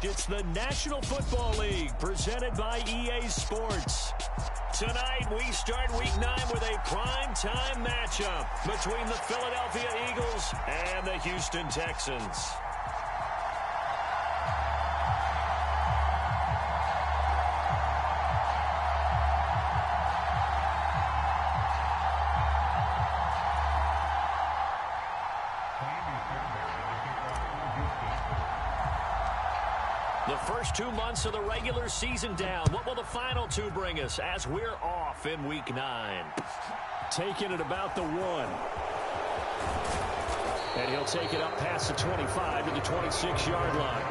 It's the National Football League presented by EA Sports. Tonight, we start Week 9 with a prime-time matchup between the Philadelphia Eagles and the Houston Texans. The first 2 months of the regular season down. What will the final two bring us as we're off in Week 9? Taking it about the 1. And he'll take it up past the 25 to the 26-yard line.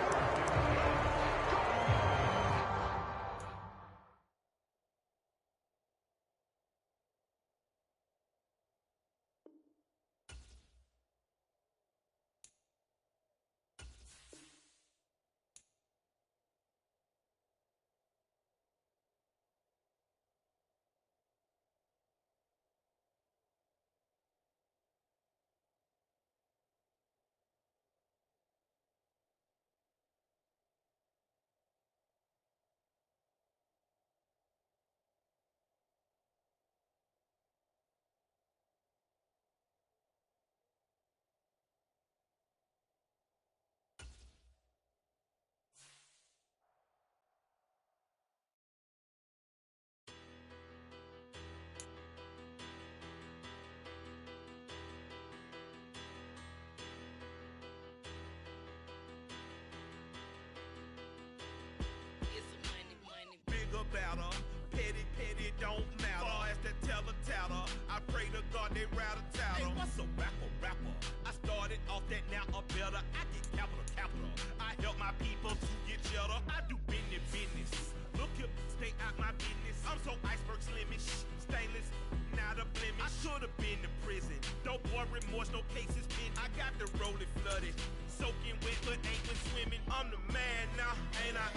Petty don't matter. Far as that teller, I pray to God they rattle tattle. Hey, what's a rapper? I started off that, now a better. I get capital. I help my people to get cheddar. I do business. Look here, stay out my business. I'm so iceberg slimish, stainless, not a blemish. I should have been to prison. Don't boy remorse, no cases pinned. I got the rolling flooded, soaking wet, but ain't been swimming. I'm the man now, ain't I?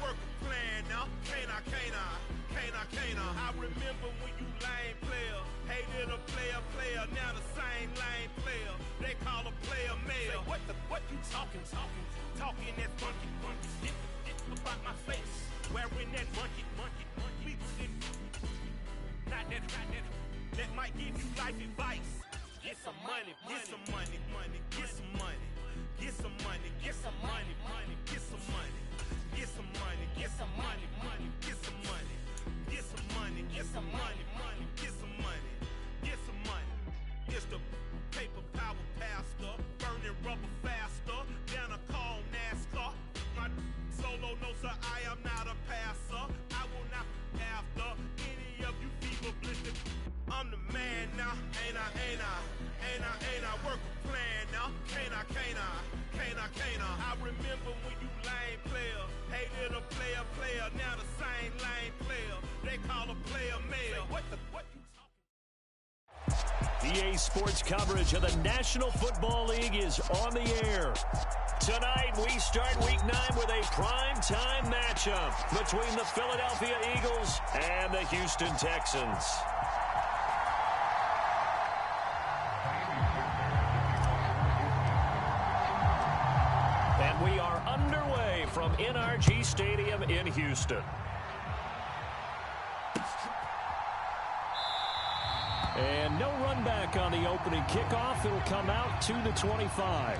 Work a plan now, can't I? I remember when you lame player, hated a player, now the same lame player. They call a player mayor. Say, what you talking that funky. It's about my face, wearing that monkey. Not that, that might give you life advice. Get some money. It's the paper power pastor, burning rubber faster, down a call NASCAR. My solo, no sir, I am not a passer. I will not after any of you fever blistered. I'm the man now, ain't I? Work a plan now, can't I? I remember when you lame player, hated a player, now the same lame player. They call a player mayor. What you talking? EA Sports coverage of the National Football League is on the air. Tonight, we start Week 9 with a prime-time matchup between the Philadelphia Eagles and the Houston Texans. And we are underway from NRG Stadium in Houston. And no run back on the opening kickoff. It'll come out to the 25.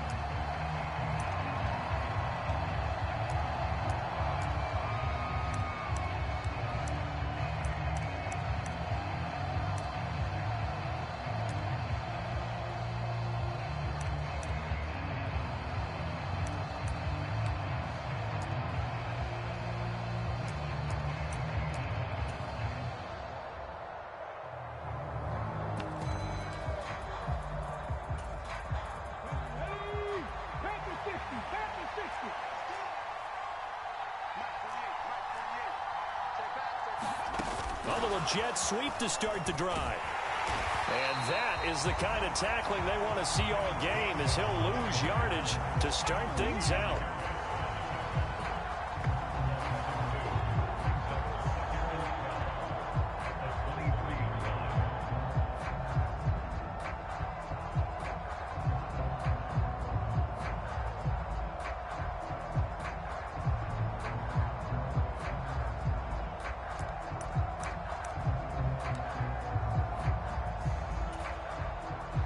a little jet sweep to start the drive. And that is the kind of tackling they want to see all game, as he'll lose yardage to start things out.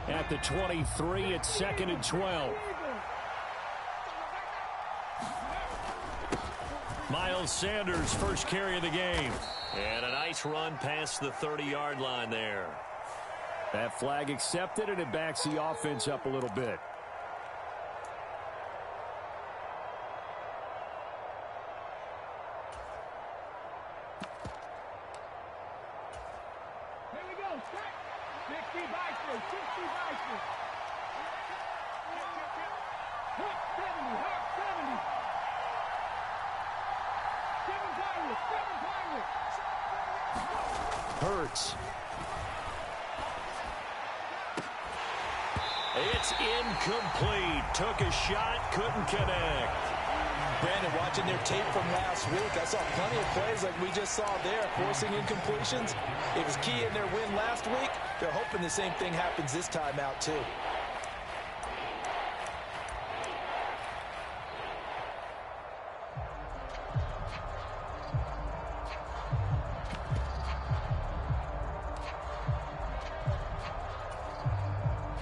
At the 23, it's 2nd and 12. Miles Sanders, first carry of the game. And a nice run past the 30-yard line there. That flag accepted, and it backs the offense up a little bit. Hurts. It's incomplete. Took a shot, couldn't connect. Brandon, watching their tape from last week, I saw plenty of plays like we just saw there, forcing incompletions. It was key in their win last week. They're hoping the same thing happens this time out, too.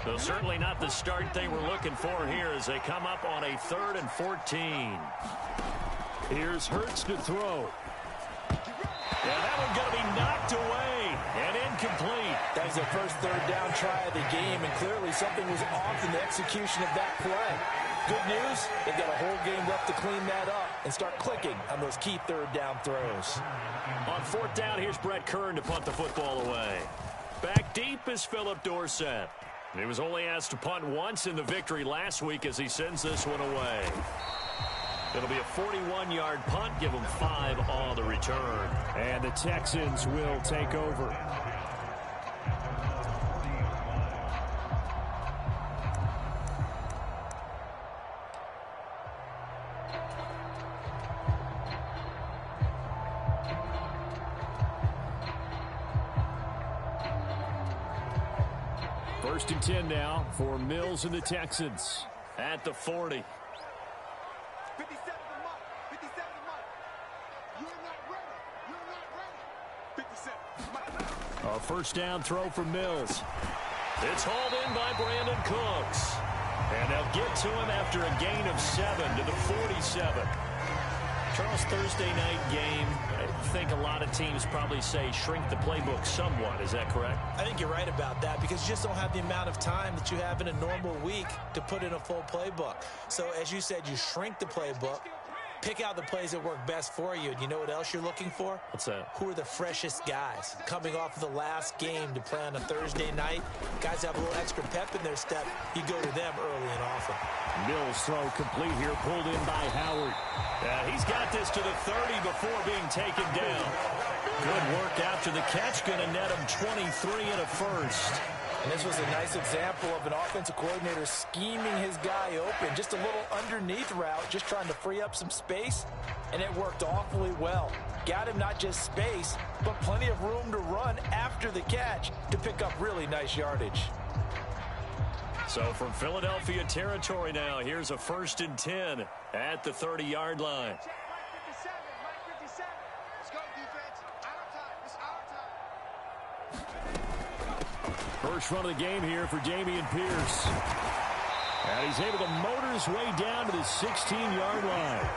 So certainly not the start they were looking for here as they come up on a 3rd and 14. Here's Hurts to throw. Yeah, that one going to be knocked away and incomplete. That was their first 3rd down try of the game, and clearly something was off in the execution of that play. Good news, they've got a whole game left to clean that up and start clicking on those key 3rd down throws. On 4th down, here's Brett Kern to punt the football away. Back deep is Philip Dorsett. He was only asked to punt once in the victory last week as he sends this one away. It'll be a 41-yard punt, give them 5 on the return. And the Texans will take over. First and 10 now for Mills and the Texans at the 40. 57 mark. 57 mark. You're not ready. You're not ready. 57 mark. A first down throw for Mills. It's hauled in by Brandon Cooks. And they'll get to him after a gain of 7 to the 47. Charles, Thursday night game, I think a lot of teams probably say shrink the playbook somewhat. Is that correct? I think you're right about that because you just don't have the amount of time that you have in a normal week to put in a full playbook. So as you said, you shrink the playbook, pick out the plays that work best for you. And you know what else you're looking for? What's that? Who are the freshest guys coming off of the last game to play on a Thursday night? Guys have a little extra pep in their step. You go to them early and often. Mills throw complete here, pulled in by Howard. He's got this to the 30 before being taken down. Good work after the catch, going to net him 23 and a first. And this was a nice example of an offensive coordinator scheming his guy open. Just a little underneath route, just trying to free up some space, and it worked awfully well. Got him not just space, but plenty of room to run after the catch to pick up really nice yardage. So from Philadelphia territory now, here's a 1st and 10 at the 30-yard line. Check, Mike 57. Let's go, defense. Our time. It's our time. First run of the game here for Dameon Pierce. And he's able to motor his way down to the 16-yard line.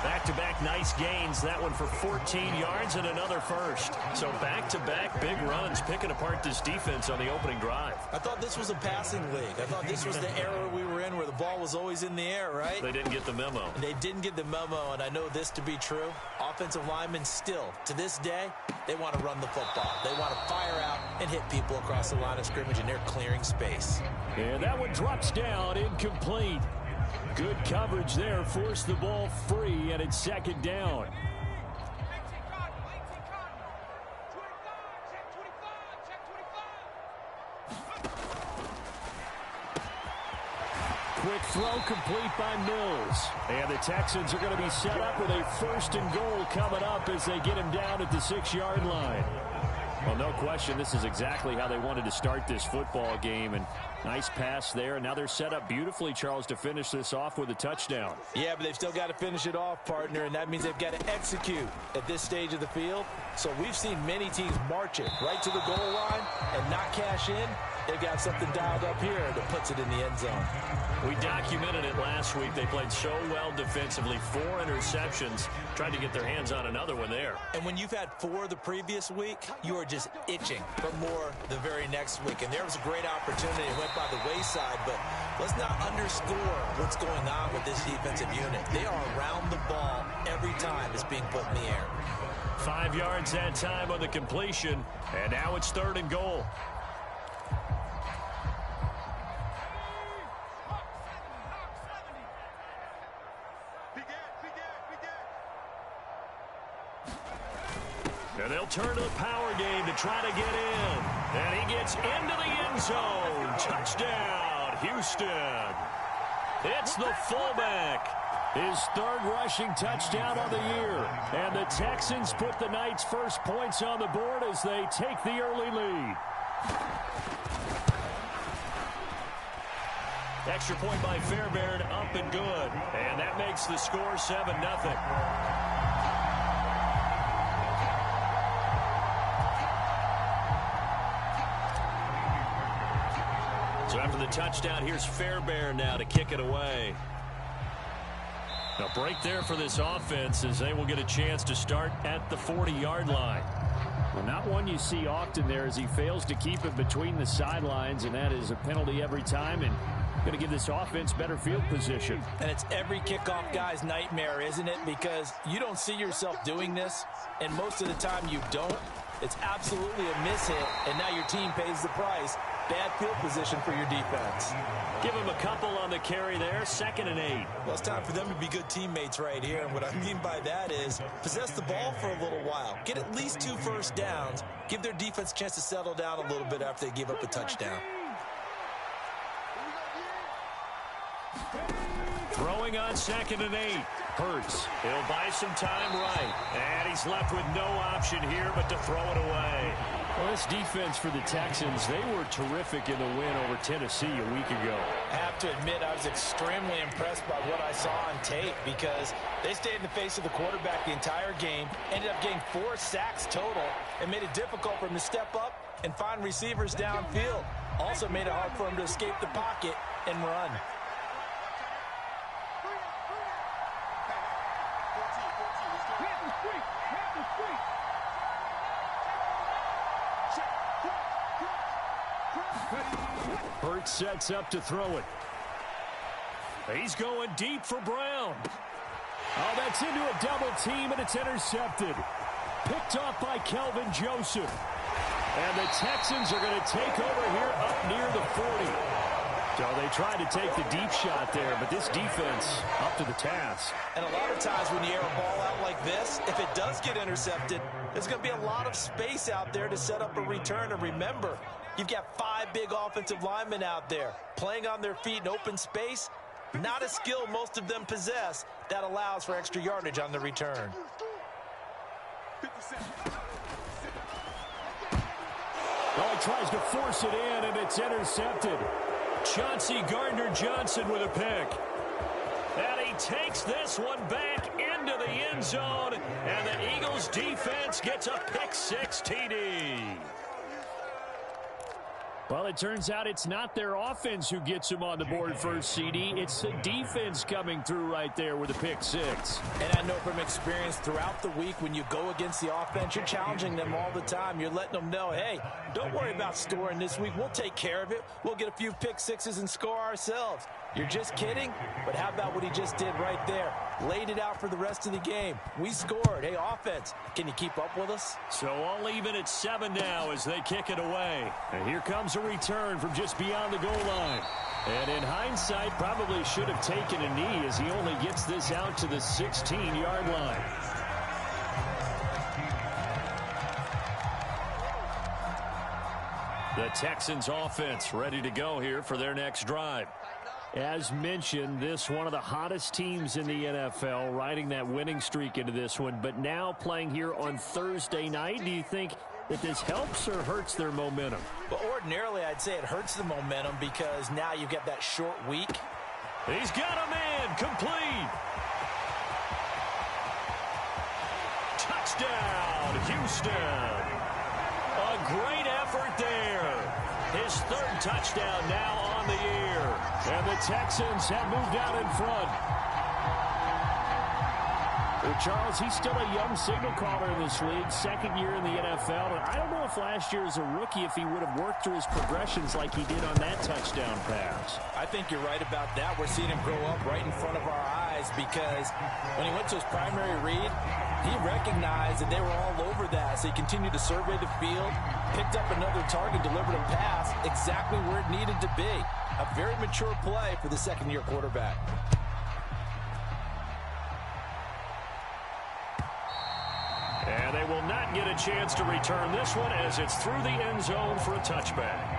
Back-to-back nice gains. That one for 14 yards and another first. So back-to-back big runs, picking apart this defense on the opening drive. I thought this was a passing league. I thought this was the era we were in where the ball was always in the air, right? They didn't get the memo. They didn't get the memo, and I know this to be true. Offensive linemen still, to this day, they want to run the football. They want to fire out and hit people across the line of scrimmage, and they're clearing space. And that one drops down, incomplete. Good coverage there, forced the ball free, and it's 2nd down. quick throw complete by Mills. And the Texans are going to be set up with a 1st and goal coming up as they get him down at the 6-yard line. Well, no question, this is exactly how they wanted to start this football game. And nice pass there. And now they're set up beautifully, Charles, to finish this off with a touchdown. Yeah, but they've still got to finish it off, partner, and that means they've got to execute at this stage of the field. So we've seen many teams march it right to the goal line and not cash in. They've got something dialed up here that puts it in the end zone. We documented it last week. They played so well defensively. 4 interceptions. Tried to get their hands on another one there. And when you've had 4 the previous week, you are just itching for more the very next week. And there was a great opportunity. It went by the wayside, but let's not underscore what's going on with this defensive unit. They are around the ball every time it's being put in the air. 5 yards that time on the completion. And now it's 3rd and goal. And they'll turn to the power game to try to get in. And he gets into the end zone. Touchdown, Houston. It's the fullback. His 3rd rushing touchdown of the year. And the Texans put the Knights' first points on the board as they take the early lead. Extra point by Fairbairn, up and good. And that makes the score 7-0. So after the touchdown, here's Fairbairn now to kick it away. A break there for this offense as they will get a chance to start at the 40-yard line. Well, not one you see often there as he fails to keep it between the sidelines, and that is a penalty every time and going to give this offense better field position. And it's every kickoff guy's nightmare, isn't it? Because you don't see yourself doing this, and most of the time you don't. It's absolutely a mishit, and now your team pays the price. Bad field position for your defense. Give him a couple on the carry there. 2nd and 8. Well, it's time for them to be good teammates right here. And what I mean by that is possess the ball for a little while. Get at least 2 first downs. Give their defense a chance to settle down a little bit after they give up a touchdown. Throwing on 2nd and 8. Hurts. He'll buy some time right. And he's left with no option here but to throw it away. Well, this defense for the Texans, they were terrific in the win over Tennessee a week ago. I have to admit, I was extremely impressed by what I saw on tape because they stayed in the face of the quarterback the entire game, ended up getting 4 sacks total, and made it difficult for him to step up and find receivers downfield. Also made it hard for him to escape the pocket and run. Hurts sets up to throw it. He's going deep for Brown. Oh, that's into a double team, and it's intercepted. Picked off by Kelvin Joseph. And the Texans are going to take over here up near the 40. So they tried to take the deep shot there, but this defense up to the task. And a lot of times when you air a ball out like this, if it does get intercepted, there's going to be a lot of space out there to set up a return. And remember, you've got 5 big offensive linemen out there playing on their feet in open space. Not a skill most of them possess that allows for extra yardage on the return. Well, he tries to force it in, and it's intercepted. Chauncey Gardner-Johnson with a pick. And he takes this one back into the end zone, and the Eagles defense gets a pick-6 TD. Well, it turns out it's not their offense who gets him on the board first, CD. It's the defense coming through right there with a pick-6. And I know from experience throughout the week when you go against the offense, you're challenging them all the time. You're letting them know, hey, don't worry about scoring this week. We'll take care of it. We'll get a few pick-6s and score ourselves. You're just kidding? But how about what he just did right there? Laid it out for the rest of the game. We scored. Hey, offense, can you keep up with us? So all even at 7 now as they kick it away. And here comes a return from just beyond the goal line. And in hindsight, probably should have taken a knee as he only gets this out to the 16-yard line. The Texans offense ready to go here for their next drive. As mentioned, this one of the hottest teams in the NFL, riding that winning streak into this one, but now playing here on Thursday night. Do you think that this helps or hurts their momentum? Well, ordinarily, I'd say it hurts the momentum because now you've got that short week. He's got a man, complete. Touchdown, Houston. A great effort there. His third touchdown now on the year. And the Texans have moved out in front. Well, Charles, he's still a young signal caller in this league, second year in the NFL. And I don't know if last year as a rookie, if he would have worked through his progressions like he did on that touchdown pass. I think you're right about that. We're seeing him grow up right in front of our eyes because when he went to his primary read, he recognized that they were all over that. So he continued to survey the field, picked up another target, delivered a pass exactly where it needed to be. A very mature play for the second-year quarterback. And they will not get a chance to return this one as it's through the end zone for a touchback.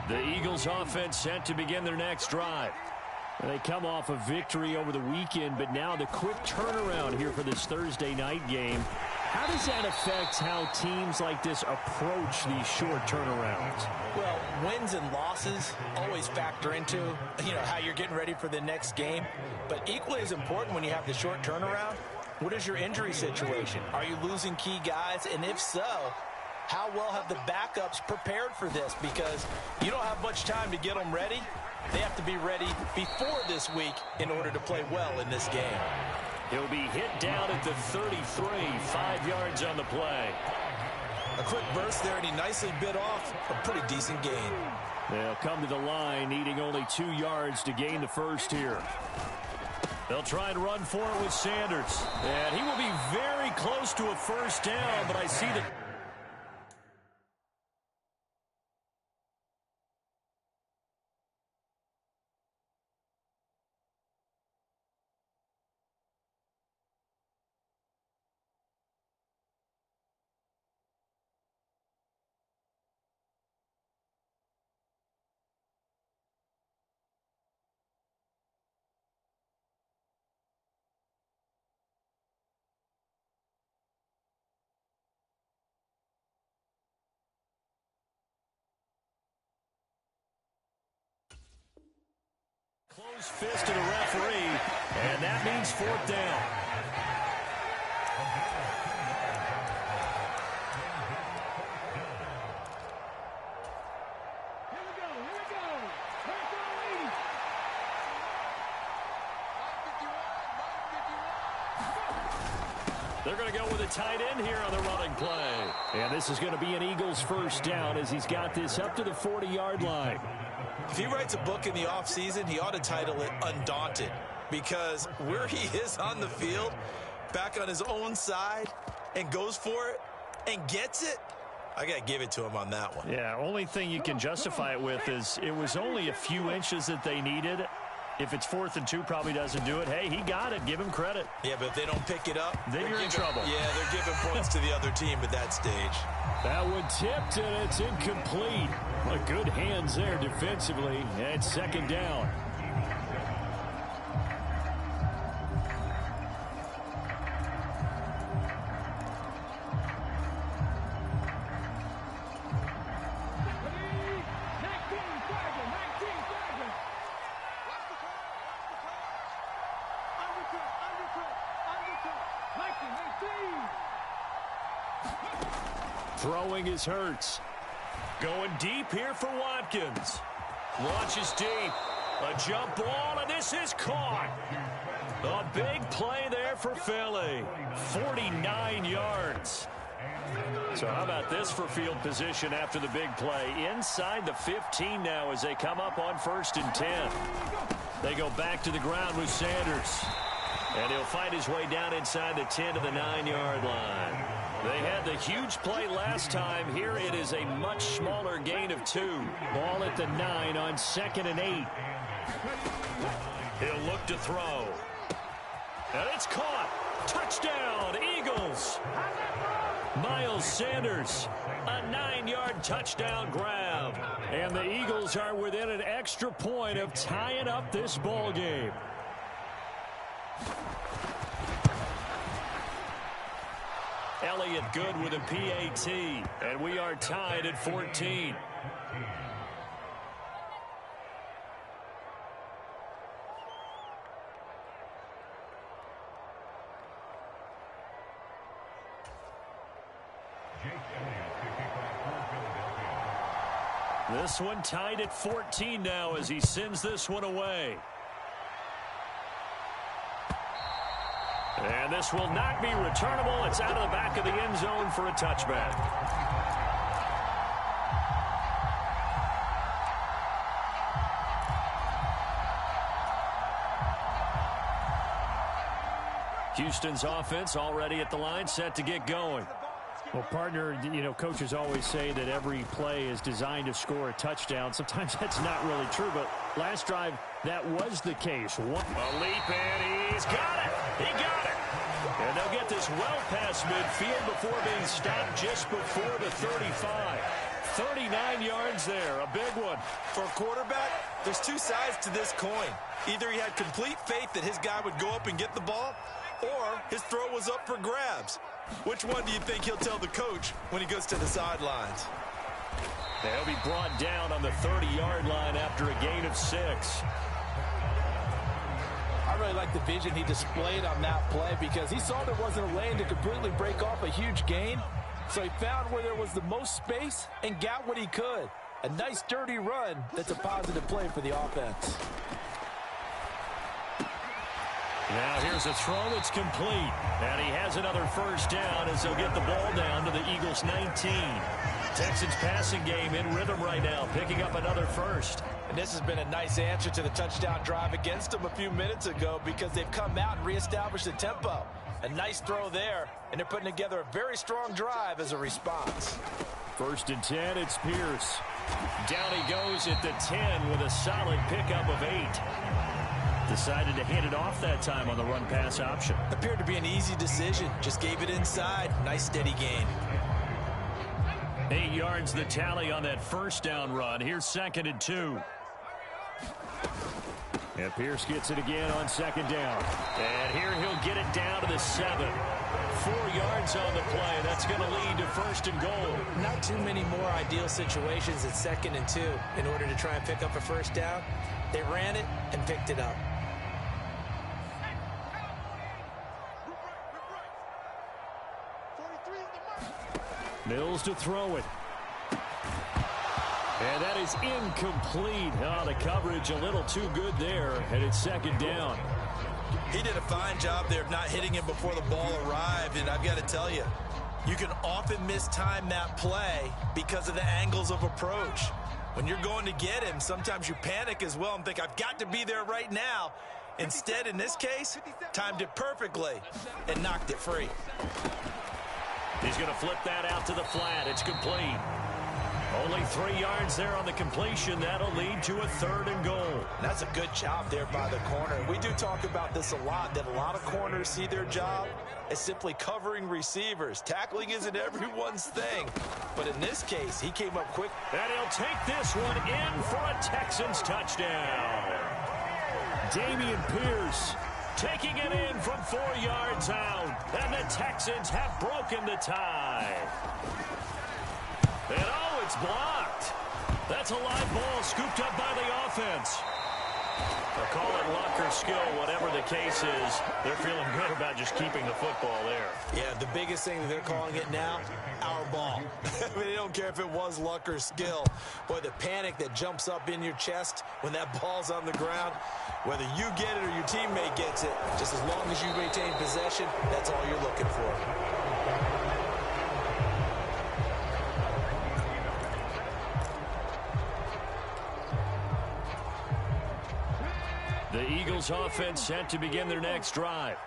The Eagles offense set to begin their next drive. They come off a victory over the weekend, but now the quick turnaround here for this Thursday night game. How does that affect how teams like this approach these short turnarounds? Well, wins and losses always factor into, how you're getting ready for the next game. But equally as important when you have the short turnaround, what is your injury situation? Are you losing key guys? And if so, how well have the backups prepared for this? Because you don't have much time to get them ready. They have to be ready before this week in order to play well in this game. He'll be hit down at the 33, 5 yards on the play. A quick burst there, and he nicely bit off a pretty decent gain. They'll come to the line, needing only 2 yards to gain the first here. They'll try and run for it with Sanders. And he will be very close to a first down, but I see the... Close fist to the referee, and that means fourth down. Here we go. Turn They're going to go with a tight end here on the running play. And this is going to be an Eagles first down as he's got this up to the 40-yard line. If he writes a book in the offseason, he ought to title it Undaunted, because where he is on the field, back on his own side, and goes for it and gets it, I got to give it to him on that one. Yeah, only thing you can justify it with is it was only a few inches that they needed. If it's 4th and 2, probably doesn't do it. Hey, he got it. Give him credit. Yeah, but if they don't pick it up, then you're in trouble. Yeah, they're giving points to the other team at that stage. That one tipped, and it's incomplete. But good hands there defensively. And second down. Throwing is Hurts. Going deep here for Watkins. Launches deep. A jump ball, and this is caught. A big play there for Philly. 49 yards. So how about this for field position after the big play? Inside the 15 now as they come up on 1st and 10. They go back to the ground with Sanders. And he'll find his way down inside the 10 to the 9-yard line. They had the huge play last time. Here it is a much smaller gain of 2. Ball at the 9 on 2nd and 8. He'll look to throw. And it's caught. Touchdown, Eagles. Eagles. Miles Sanders, a 9-yard touchdown grab. And the Eagles are within an extra point of tying up this ball game. Elliott good with a PAT, and we are tied at 14. This one tied at 14 now as he sends this one away. And this will not be returnable. It's out of the back of the end zone for a touchback. Houston's offense already at the line, set to get going. Well, partner, you know, coaches always say that every play is designed to score a touchdown. Sometimes that's not really true, but last drive, that was the case. A leap, and he's got it. He got it. And they'll get this well past midfield before being stopped just before the 35. 39 yards there, a big one. For a quarterback, there's two sides to this coin. Either he had complete faith that his guy would go up and get the ball, or his throw was up for grabs. Which one do you think he'll tell the coach when he goes to the sidelines? He'll be brought down on the 30-yard line after a gain of 6. I really like the vision he displayed on that play because he saw there wasn't a lane to completely break off a huge gain. So he found where there was the most space and got what he could. A nice dirty run that's a positive play for the offense. Now here's a throw that's complete. And he has another first down as they'll get the ball down to the Eagles' 19. Texans passing game in rhythm right now, picking up another first. And this has been a nice answer to the touchdown drive against them a few minutes ago because they've come out and reestablished the tempo. A nice throw there, and they're putting together a very strong drive as a response. 1st and 10, it's Pierce. Down he goes at the 10 with a solid pickup of 8. Decided to hand it off that time on the run-pass option. Appeared to be an easy decision. Just gave it inside. Nice steady gain. 8 yards the tally on that first down run. Here's 2nd and 2. And Pierce gets it again on 2nd down. And here he'll get it down to the 7. 4 yards on the play. That's going to lead to 1st and goal. Not too many more ideal situations at 2nd and 2 in order to try and pick up a first down. They ran it and picked it up. Mills to throw it. And that is incomplete. Oh, the coverage a little too good there, and it's 2nd down. He did a fine job there of not hitting him before the ball arrived, and I've got to tell you, you can often mistime that play because of the angles of approach. When you're going to get him, sometimes you panic as well and think, I've got to be there right now. Instead, in this case, timed it perfectly and knocked it free. He's going to flip that out to the flat. It's complete. Only 3 yards there on the completion. That'll lead to a 3rd and goal. That's a good job there by the corner. We do talk about this a lot, that a lot of corners see their job as simply covering receivers. Tackling isn't everyone's thing. But in this case, he came up quick. And he'll take this one in for a Texans touchdown. Dameon Pierce taking it in from 4 yards out. And the Texans have broken the tie. And oh, it's blocked. That's a live ball scooped up by the offense. They'll call it luck or skill, whatever the case is. They're feeling good about just keeping the football there. Yeah, the biggest thing that they're calling it now, our ball. I mean, they don't care if it was luck or skill. Boy, the panic that jumps up in your chest when that ball's on the ground, whether you get it or your teammate gets it, just as long as you maintain possession, that's all you're looking for. The Eagles offense set to begin their next drive.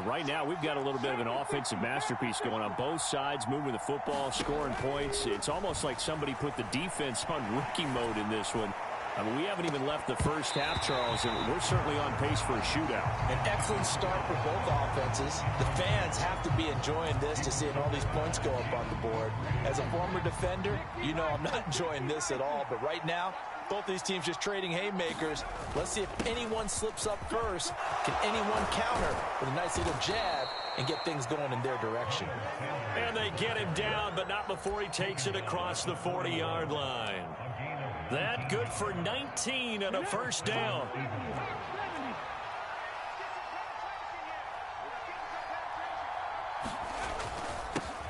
Right now, we've got a little bit of an offensive masterpiece going on both sides, moving the football, scoring points. It's almost like somebody put the defense on rookie mode in this one. I mean, we haven't even left the first half, Charles, and we're certainly on pace for a shootout. An excellent start for both offenses. The fans have to be enjoying this to seeing all these points go up on the board. As a former defender, you know I'm not enjoying this at all. But right now, both these teams just trading haymakers. Let's see if anyone slips up first. Can anyone counter with a nice little jab and get things going in their direction? And they get him down, but not before he takes it across the 40-yard line. That good for 19 and a first down.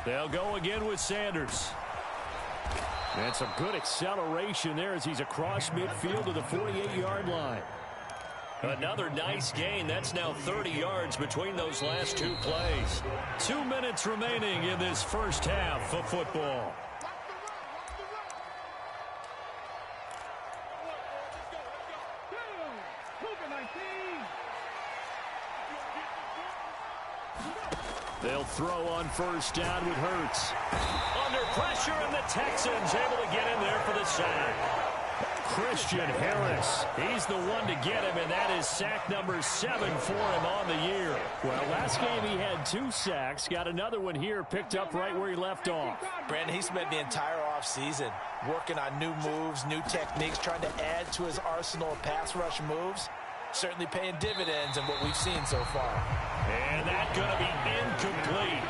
They'll go again with Sanders. And some good acceleration there as he's across midfield to the 48-yard line. Another nice gain. That's now 30 yards between those last two plays. 2 minutes remaining in this first half of football. They'll throw on first down with Hurts. Under pressure, and the Texans able to get in there for the sack. Christian Harris, he's the one to get him, and that is sack number 7 for him on the year. Well, last game he had 2 sacks. Got another one here, picked up right where he left off. Brandon, he spent the entire offseason working on new moves, new techniques, trying to add to his arsenal of pass rush moves. Certainly paying dividends in what we've seen so far. And that's going to be incomplete.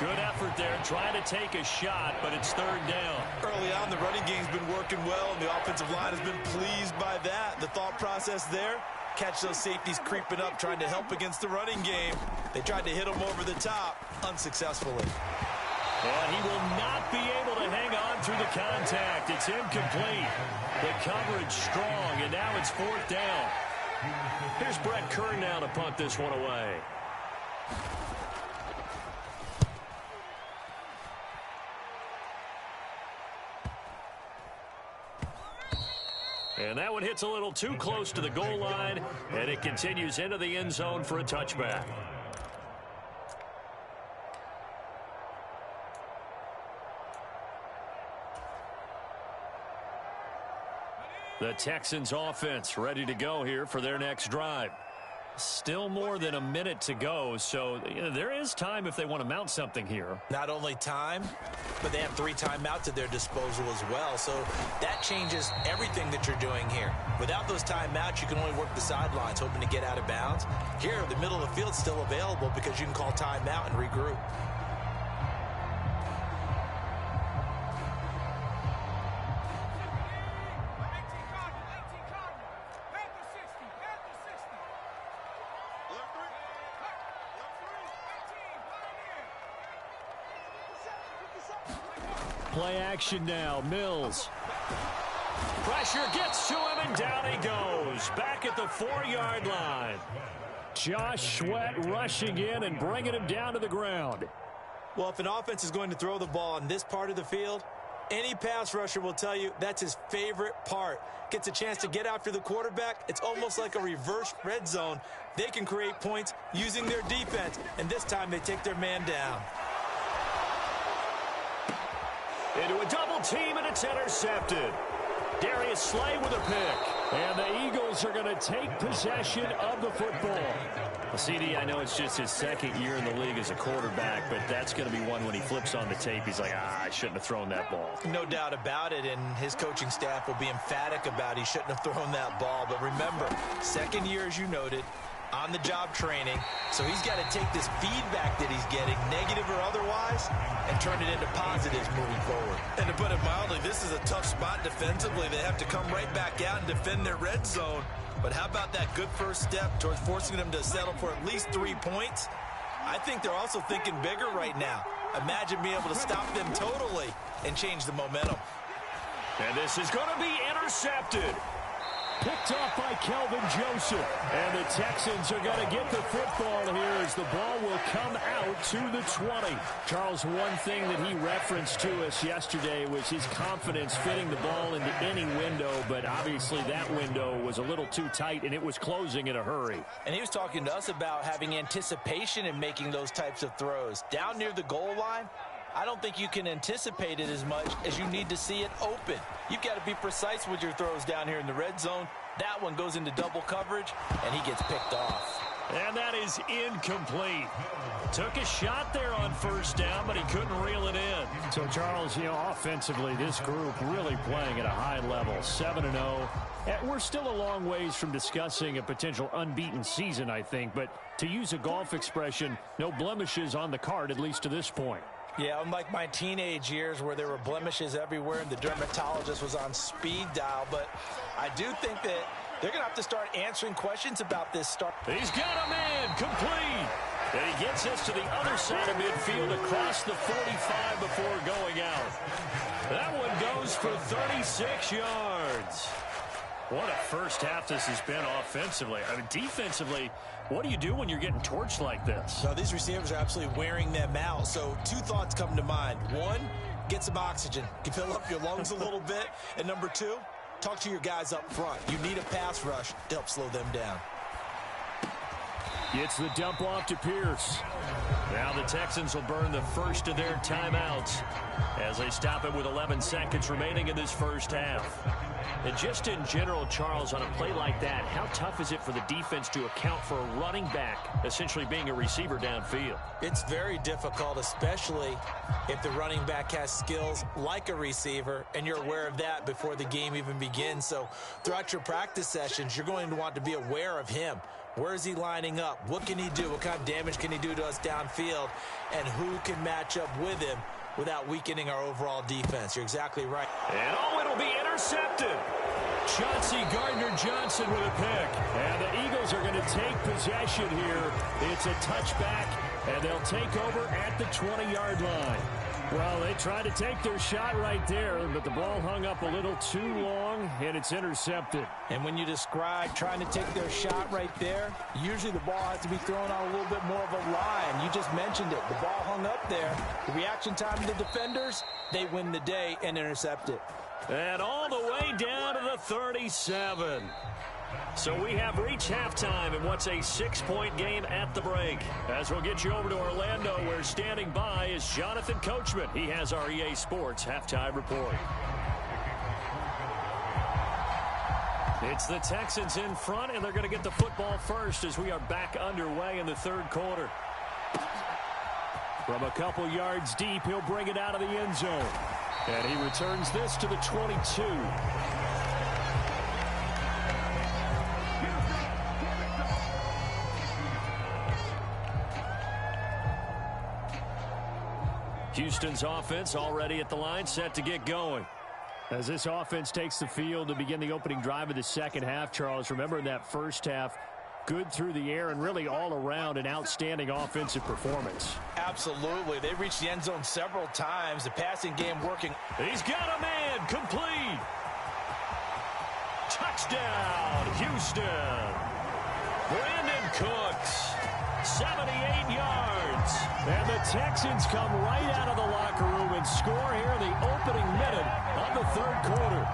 Good effort there, trying to take a shot, but it's third down. Early on, the running game's been working well, and the offensive line has been pleased by that. The thought process there, catch those safeties creeping up, trying to help against the running game. They tried to hit them over the top, unsuccessfully. And he will not be able to hang on through the contact. It's incomplete. The coverage strong, and now it's fourth down. Here's Brett Kern now to punt this one away. And that one hits a little too close to the goal line, and it continues into the end zone for a touchback. The Texans offense ready to go here for their next drive. Still more than a minute to go, so there is time if they want to mount something here. Not only time, but they have 3 timeouts at their disposal as well, so that changes everything that you're doing here. Without those timeouts, you can only work the sidelines, hoping to get out of bounds. Here, the middle of the field's still available because you can call timeout and regroup. Play action now. Mills. Pressure gets to him, and down he goes. Back at the 4-yard line. Josh Sweat rushing in and bringing him down to the ground. Well, if an offense is going to throw the ball on this part of the field, any pass rusher will tell you that's his favorite part. Gets a chance to get after the quarterback. It's almost like a reverse red zone. They can create points using their defense, and this time they take their man down. Into a double team, and it's intercepted. Darius Slay with a pick. And the Eagles are going to take possession of the football. Well, CD, I know it's just his second year in the league as a quarterback, but that's going to be one when he flips on the tape. He's like, I shouldn't have thrown that ball. No doubt about it, and his coaching staff will be emphatic about he shouldn't have thrown that ball. But remember, second year, as you noted, on-the-job training, so he's got to take this feedback that he's getting, negative or otherwise, and turn it into positives moving forward. And to put it mildly, this is a tough spot defensively. They have to come right back out and defend their red zone. But how about that good first step towards forcing them to settle for at least 3 points? I think they're also thinking bigger right now. Imagine being able to stop them totally and change the momentum. And this is going to be intercepted. Picked off by Kelvin Joseph. And the Texans are going to get the football here as the ball will come out to the 20. Charles, one thing that he referenced to us yesterday was his confidence fitting the ball into any window, but obviously that window was a little too tight, and it was closing in a hurry. And he was talking to us about having anticipation in making those types of throws. Down near the goal line, I don't think you can anticipate it as much as you need to see it open. You've got to be precise with your throws down here in the red zone. That one goes into double coverage, and he gets picked off. And that is incomplete. Took a shot there on first down, but he couldn't reel it in. So, Charles, offensively, this group really playing at a high level, 7-0. We're still a long ways from discussing a potential unbeaten season, I think. But to use a golf expression, no blemishes on the card, at least to this point. Yeah, unlike my teenage years where there were blemishes everywhere and the dermatologist was on speed dial. But I do think that they're going to have to start answering questions about this start. He's got a man, complete. And he gets us to the other side of midfield across the 45 before going out. That one goes for 36 yards. What a first half this has been offensively. I mean, defensively, what do you do when you're getting torched like this? No, these receivers are absolutely wearing them out. So two thoughts come to mind. One, get some oxygen. You fill up your lungs a little bit. And number two, talk to your guys up front. You need a pass rush to help slow them down. Gets the dump off to Pierce. Now the Texans will burn the first of their timeouts as they stop it with 11 seconds remaining in this first half. And just in general, Charles, on a play like that, how tough is it for the defense to account for a running back essentially being a receiver downfield? It's very difficult, especially if the running back has skills like a receiver, and you're aware of that before the game even begins. So throughout your practice sessions, you're going to want to be aware of him. Where is he lining up? What can he do? What kind of damage can he do to us downfield? And who can match up with him without weakening our overall defense? You're exactly right. And it'll be intercepted. Chauncey Gardner-Johnson with a pick. And the Eagles are going to take possession here. It's a touchback, and they'll take over at the 20-yard line. Well, they tried to take their shot right there, but the ball hung up a little too long, and it's intercepted. And when you describe trying to take their shot right there, usually the ball has to be thrown on a little bit more of a line. You just mentioned it. The ball hung up there. The reaction time of the defenders, they win the day and intercept it. And all the way down to the 37. So we have reached halftime in what's a 6-point game at the break. As we'll get you over to Orlando, where standing by is Jonathan Coachman. He has our EA Sports halftime report. It's the Texans in front, and they're going to get the football first as we are back underway in the third quarter. From a couple yards deep, he'll bring it out of the end zone. And he returns this to the 22. Houston's offense already at the line, set to get going. As this offense takes the field to begin the opening drive of the second half, Charles, remember in that first half, good through the air and really all around an outstanding offensive performance. Absolutely. They reached the end zone several times. The passing game working. He's got a man, complete. Touchdown, Houston. Brandon Cooks, 78 yards. And the Texans come right out of the locker room and score here in the opening minute of the third quarter.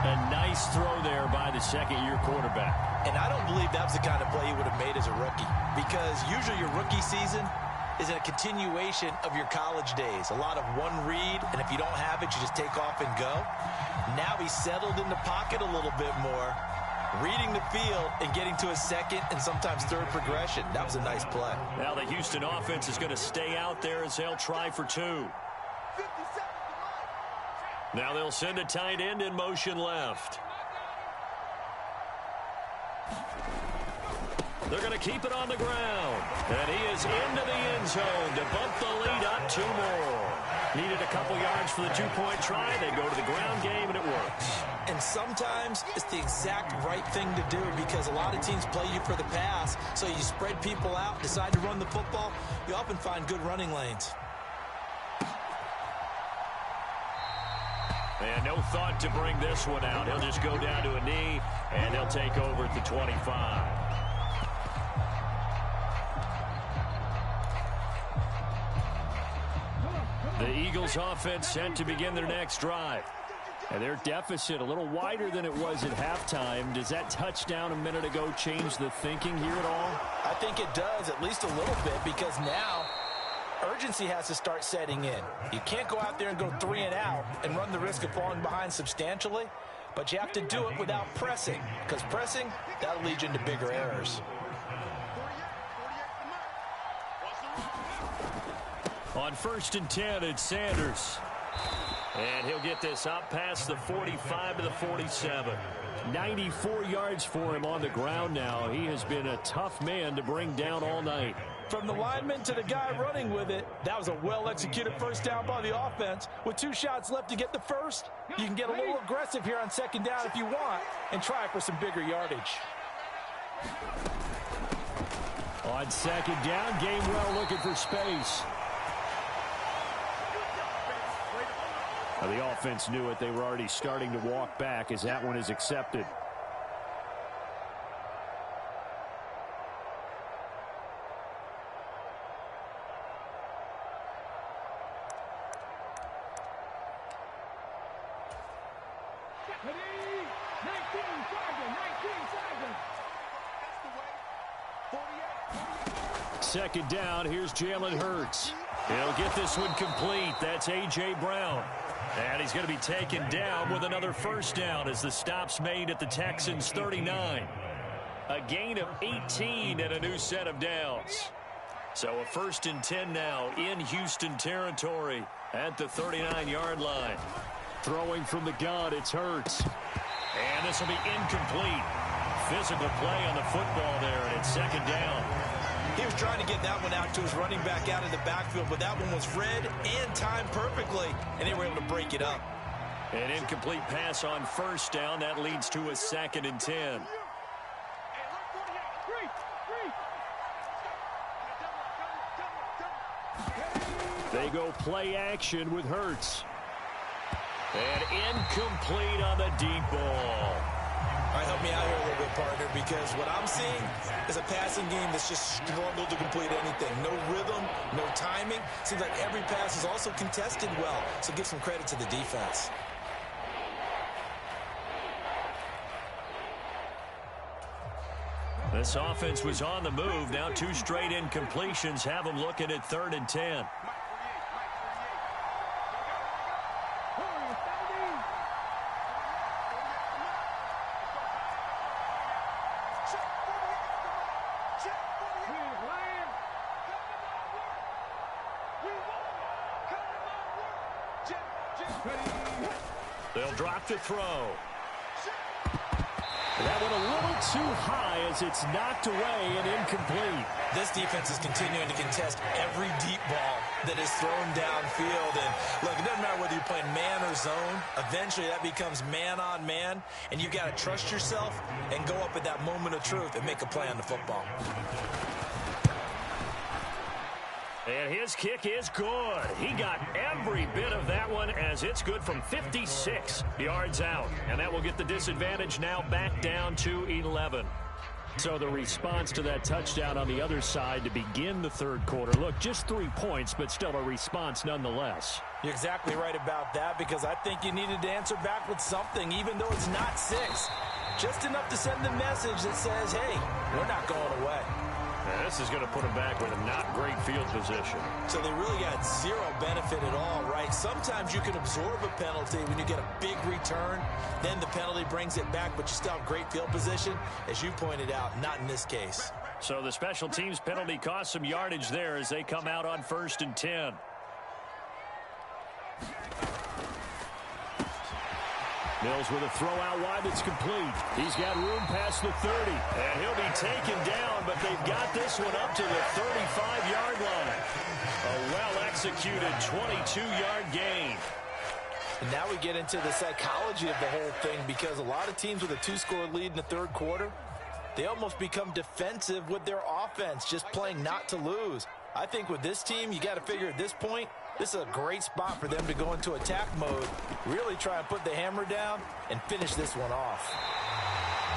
A nice throw there by the second-year quarterback. And I don't believe that was the kind of play he would have made as a rookie, because usually your rookie season is a continuation of your college days. A lot of one read, and if you don't have it, you just take off and go. Now he's settled in the pocket a little bit more, reading the field and getting to a second and sometimes third progression. That was a nice play. Now the Houston offense is going to stay out there as they'll try for two. Now they'll send a tight end in motion left. They're going to keep it on the ground. And he is into the end zone to bump the lead up 2 more. Needed a couple yards for the 2-point try. They go to the ground game, and it works. And sometimes it's the exact right thing to do, because a lot of teams play you for the pass. So you spread people out, decide to run the football. You often find good running lanes. And no thought to bring this one out. He'll just go down to a knee, and he'll take over at the 25. The Eagles offense set to begin their next drive. And their deficit a little wider than it was at halftime. Does that touchdown a minute ago change the thinking here at all? I think it does, at least a little bit, because now urgency has to start setting in. You can't go out there and go 3 and out and run the risk of falling behind substantially, but you have to do it without pressing, because pressing, that'll lead you into bigger errors. On 1st and 10, it's Sanders. And he'll get this up past the 45 to the 47. 94 yards for him on the ground now. He has been a tough man to bring down all night. From the lineman to the guy running with it, that was a well-executed first down by the offense. With 2 shots left to get the first, you can get a little aggressive here on 2nd down if you want and try for some bigger yardage. On 2nd down, Gainwell looking for space. Now, the offense knew it. They were already starting to walk back as that one is accepted. Second down, here's Jalen Hurts. He'll get this one complete. That's A.J. Brown. And he's going to be taken down with another first down as the stop's made at the Texans' 39. A gain of 18 and a new set of downs. So a 1st and 10 now in Houston territory at the 39-yard line. Throwing from the gun, it's Hurts. And this will be incomplete. Physical play on the football there, and it's 2nd down. He was trying to get that one out to his running back out of the backfield, but that one was read and timed perfectly, and they were able to break it up. An incomplete pass on 1st down. That leads to a 2nd and 10. They go play action with Hurts. And incomplete on the deep ball. All right, help me out here a little bit, partner, because what I'm seeing is a passing game that's just struggled to complete anything. No rhythm, no timing. Seems like every pass is also contested well, so give some credit to the defense. This offense was on the move. Now 2 straight incompletions have them looking at 3rd and 10. They'll drop the throw. That one a little too high as it's knocked away and incomplete. This defense is continuing to contest every deep ball that is thrown downfield. And look, it doesn't matter whether you're playing man or zone. Eventually that becomes man on man, and you got to trust yourself and go up at that moment of truth and make a play on the football. And his kick is good. He got every bit of that one as it's good from 56 yards out. And that will get the disadvantage now back down to 11. So the response to that touchdown on the other side to begin the 3rd quarter. Look, just 3 points, but still a response nonetheless. You're exactly right about that, because I think you needed to answer back with something, even though it's not 6. Just enough to send the message that says, hey, we're not going away. And this is going to put them back with a not great field position. So they really got zero benefit at all, right? Sometimes you can absorb a penalty when you get a big return. Then the penalty brings it back, but you still have great field position. As you pointed out, not in this case. So the special teams penalty cost some yardage there as they come out on 1st and 10. Mills with a throw out wide that's complete. He's got room past the 30. And he'll be taken down, but they've got this one up to the 35-yard line. A well-executed 22-yard gain. And now we get into the psychology of the whole thing, because a lot of teams with a 2-score lead in the 3rd quarter, they almost become defensive with their offense, just playing not to lose. I think with this team, you got to figure at this point, this is a great spot for them to go into attack mode, really try and put the hammer down and finish this one off.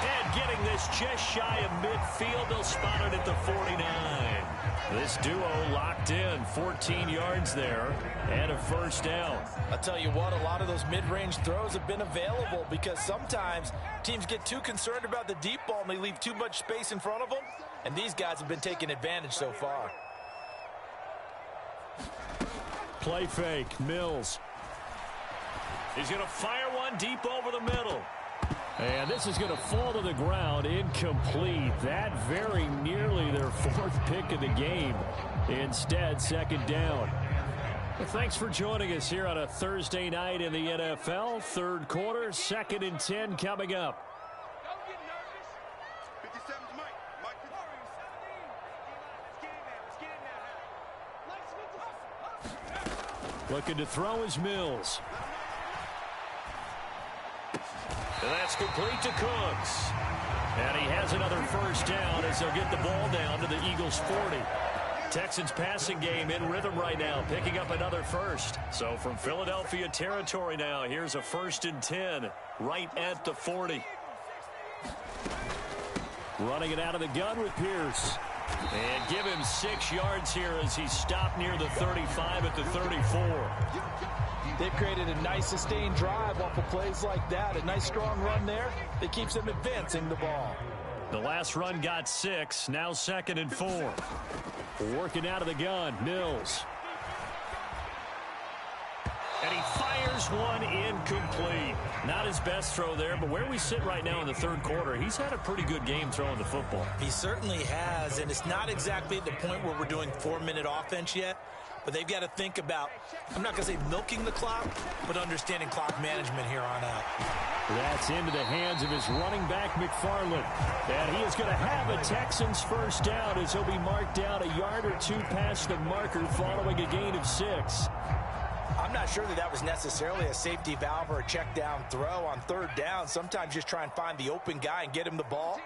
And getting this just shy of midfield, they'll spot it at the 49. This duo locked in, 14 yards there, and a first down. I'll tell you what, a lot of those mid-range throws have been available, because sometimes teams get too concerned about the deep ball and they leave too much space in front of them, and these guys have been taking advantage so far. Play fake. Mills. He's going to fire one deep over the middle. And this is going to fall to the ground. Incomplete. That very nearly their fourth pick of the game. Instead, second down. Well, thanks for joining us here on a Thursday night in the NFL. Third quarter, 2nd and 10 coming up. Don't get nervous. 57's Mike. Mike 17. Let's get in there. Looking to throw is Mills. And that's complete to Cooks. And he has another first down as they'll get the ball down to the Eagles' 40. Texans passing game in rhythm right now, picking up another first. So from Philadelphia territory now, here's a 1st and 10 right at the 40. Running it out of the gun with Pierce. And give him 6 yards here as he stopped near the 35 at the 34. They've created a nice sustained drive off of plays like that. A nice strong run there that keeps them advancing the ball. The last run got 6. Now 2nd and 4. Working out of the gun. Mills. And he fires one incomplete. Not his best throw there, but where we sit right now in the third quarter, he's had a pretty good game throwing the football. He certainly has, and it's not exactly at the point where we're doing 4-minute offense yet. But they've got to think about, I'm not going to say milking the clock, but understanding clock management here on out. That's into the hands of his running back, McFarland. And he is going to have a Texans first down as he'll be marked down a yard or two past the marker following a gain of 6. I'm not sure that was necessarily a safety valve or a check down throw on third down. Sometimes just try and find the open guy and get him the ball.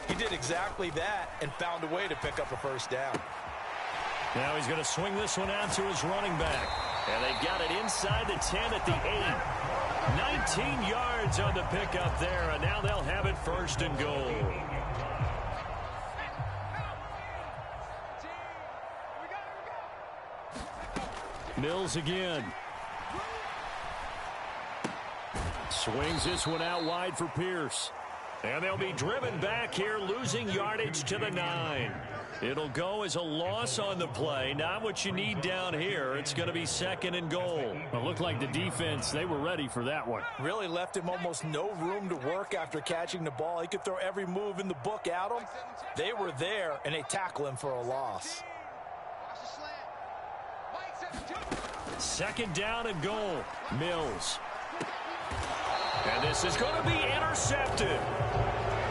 He did exactly that and found a way to pick up a first down. Now he's going to swing this one out to his running back. And they've got it inside the 10 at the 8. 19 yards on the pickup there, and now they'll have it 1st and goal. Mills again. Swings this one out wide for Pierce. And they'll be driven back here, losing yardage to the 9. It'll go as a loss on the play. Not what you need down here. It's going to be 2nd and goal. It looked like the defense, they were ready for that one. Really left him almost no room to work after catching the ball. He could throw every move in the book at him. They were there, and they tackle him for a loss. 2nd down and goal. Mills. And this is going to be intercepted.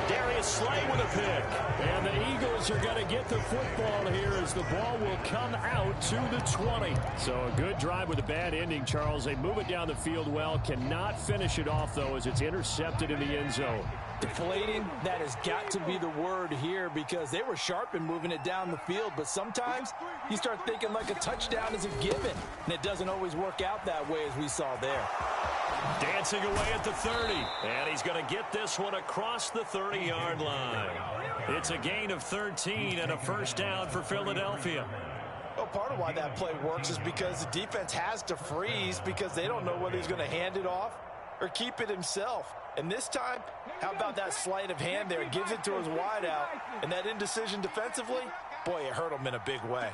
Darius Slay with a pick. And the Eagles are going to get the football here as the ball will come out to the 20. So a good drive with a bad ending, Charles. They move it down the field well. Cannot finish it off, though, as it's intercepted in the end zone. Deflating, that has got to be the word here because they were sharp in moving it down the field. But sometimes you start thinking like a touchdown is a given, and it doesn't always work out that way as we saw there. Dancing away at the 30. And he's going to get this one across the 30-yard line. It's a gain of 13 and a first down for Philadelphia. Well, part of why that play works is because the defense has to freeze because they don't know whether he's going to hand it off or keep it himself. And this time, how about that sleight of hand there? Gives it to his wideout. And that indecision defensively, boy, it hurt him in a big way.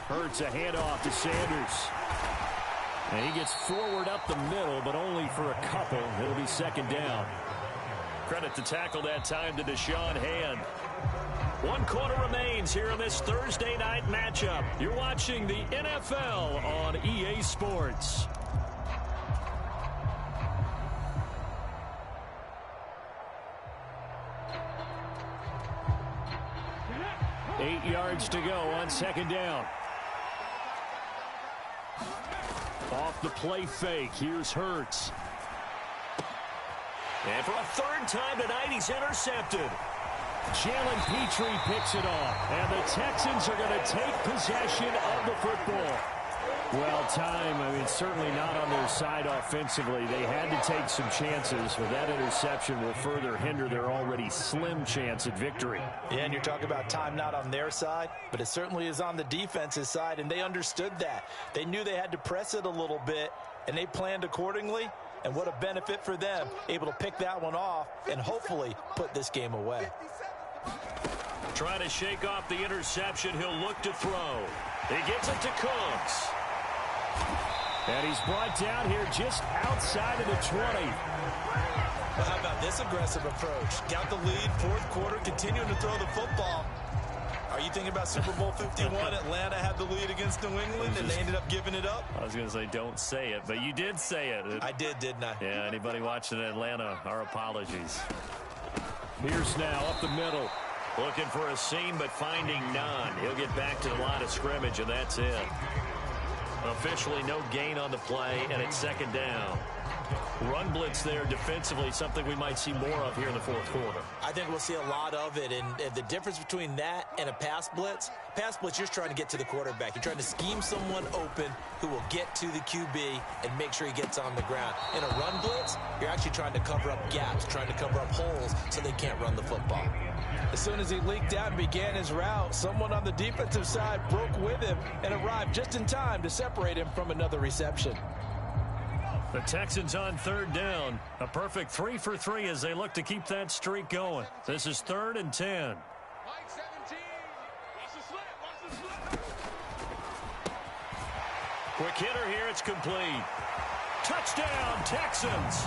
Hurts a handoff to Sanders. And he gets forward up the middle, but only for a couple. It'll be 2nd down. Credit to tackle that time to Deshaun Hand. 1 quarter remains here in this Thursday night matchup. You're watching the NFL on EA Sports. Eight yards to go on 2nd down. Off the play fake. Here's Hurts. And for a 3rd time tonight, he's intercepted. Jalen Petrie picks it off. And the Texans are going to take possession of the football. Well, certainly not on their side offensively. They had to take some chances, but that interception will further hinder their already slim chance at victory. Yeah, and you're talking about time not on their side, but it certainly is on the defense's side, and they understood that. They knew they had to press it a little bit, and they planned accordingly, and what a benefit for them, able to pick that one off and hopefully put this game away. Trying to shake off the interception. He'll look to throw. He gets it to Cooks. And he's brought down here just outside of the 20. Well, how about this aggressive approach? Got the lead, fourth quarter, continuing to throw the football. Are you thinking about Super Bowl 51? Atlanta had the lead against New England, and they ended up giving it up? I was going to say don't say it, but you did say it. I did, didn't I? Yeah, anybody watching Atlanta, our apologies. Pierce now up the middle. Looking for a seam, but finding none. He'll get back to the line of scrimmage, and that's it. Officially no gain on the play, and it's second down. Run blitz there defensively, something we might see more of here in the fourth quarter. I think we'll see a lot of it, and the difference between that and a pass blitz, you're just trying to get to the quarterback. You're trying to scheme someone open who will get to the QB and make sure he gets on the ground. In a run blitz, you're actually trying to cover up gaps, trying to cover up holes so they can't run the football. As soon as he leaked out and began his route, someone on the defensive side broke with him and arrived just in time to separate him from another reception. The Texans on third down. A perfect 3 for 3 as they look to keep that streak going. This is 3rd and 10. Quick hitter here. It's complete. Touchdown, Texans.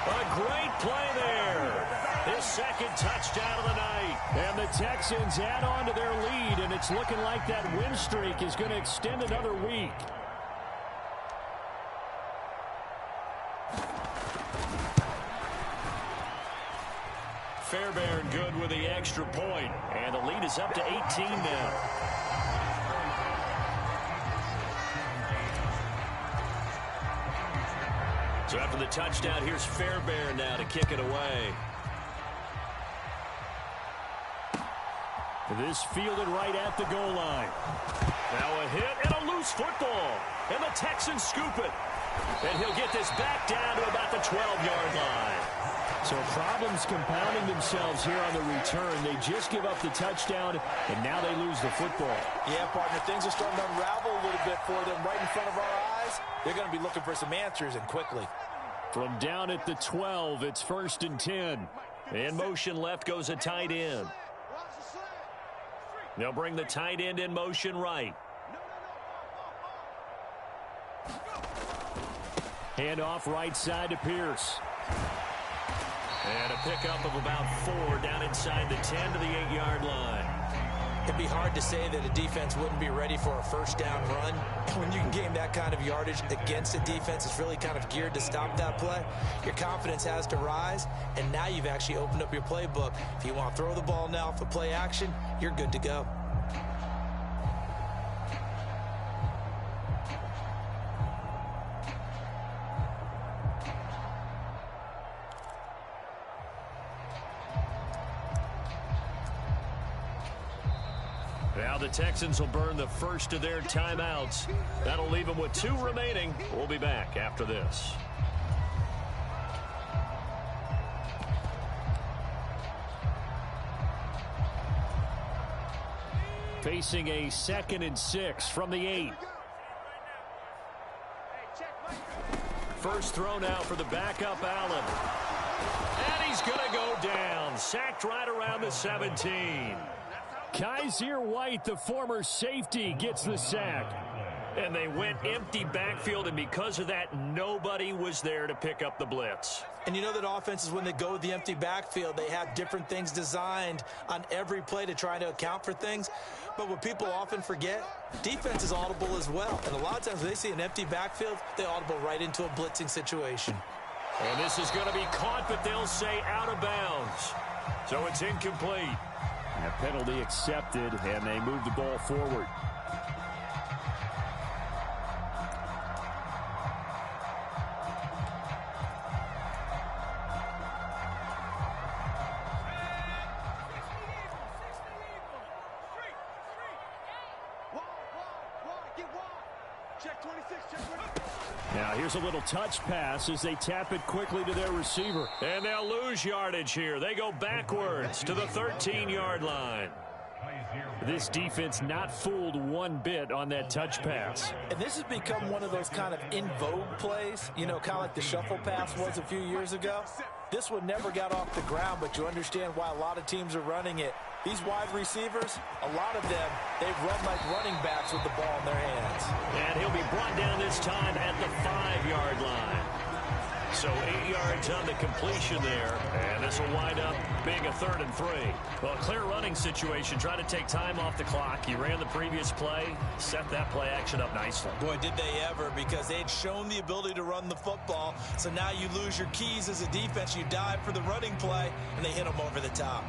A great play there. His second touchdown of the night. And the Texans add on to their lead, and it's looking like that win streak is going to extend another week. Fairbairn good with the extra point, and the lead is up to 18 now. So after the touchdown, here's Fairbairn now to kick it away. This fielded right at the goal line. Now a hit and a loose football, and the Texans scoop it. And he'll get this back down to about the 12-yard line. So problems compounding themselves here on the return. They just give up the touchdown, and now they lose the football. Yeah, partner, things are starting to unravel a little bit for them right in front of our eyes. They're going to be looking for some answers, and quickly. From down at the 12, it's 1st and 10. In motion left goes a tight end. They'll bring the tight end in motion right. Handoff right side to Pierce. And a pickup of about 4 down inside the 10 to the 8-yard line. It'd be hard to say that a defense wouldn't be ready for a first down run. When you can gain that kind of yardage against a defense that's really kind of geared to stop that play, your confidence has to rise, and now you've actually opened up your playbook. If you want to throw the ball now for play action, you're good to go. Now the Texans will burn the first of their timeouts. That'll leave them with 2 remaining. We'll be back after this. Facing a 2nd and 6 from the 8. First throw now for the backup Allen. And he's going to go down. Sacked right around the 17. Kaiser White, the former safety, gets the sack. And they went empty backfield, and because of that, nobody was there to pick up the blitz. And you know that offenses, when they go with the empty backfield, they have different things designed on every play to try to account for things. But what people often forget, defense is audible as well. And a lot of times when they see an empty backfield, they audible right into a blitzing situation. And this is going to be caught, but they'll say out of bounds. So it's incomplete. A penalty accepted, and they move the ball forward. Now here's a little touch pass as they tap it quickly to their receiver. And they'll lose yardage here. They go backwards to the 13-yard line. This defense not fooled one bit on that touch pass. And this has become one of those kind of in vogue plays, you know, kind of like the shuffle pass was a few years ago. This one never got off the ground, but you understand why a lot of teams are running it. These wide receivers, a lot of them, they've run like running backs with the ball in their hands. And he'll be brought down this time at the 5-yard line. So 8 yards on the completion there, and this will wind up being a 3rd and 3. Well, clear running situation, trying to take time off the clock. He ran the previous play, set that play action up nicely. Boy, did they ever, because they had shown the ability to run the football. So now you lose your keys as a defense. You dive for the running play, and they hit them over the top.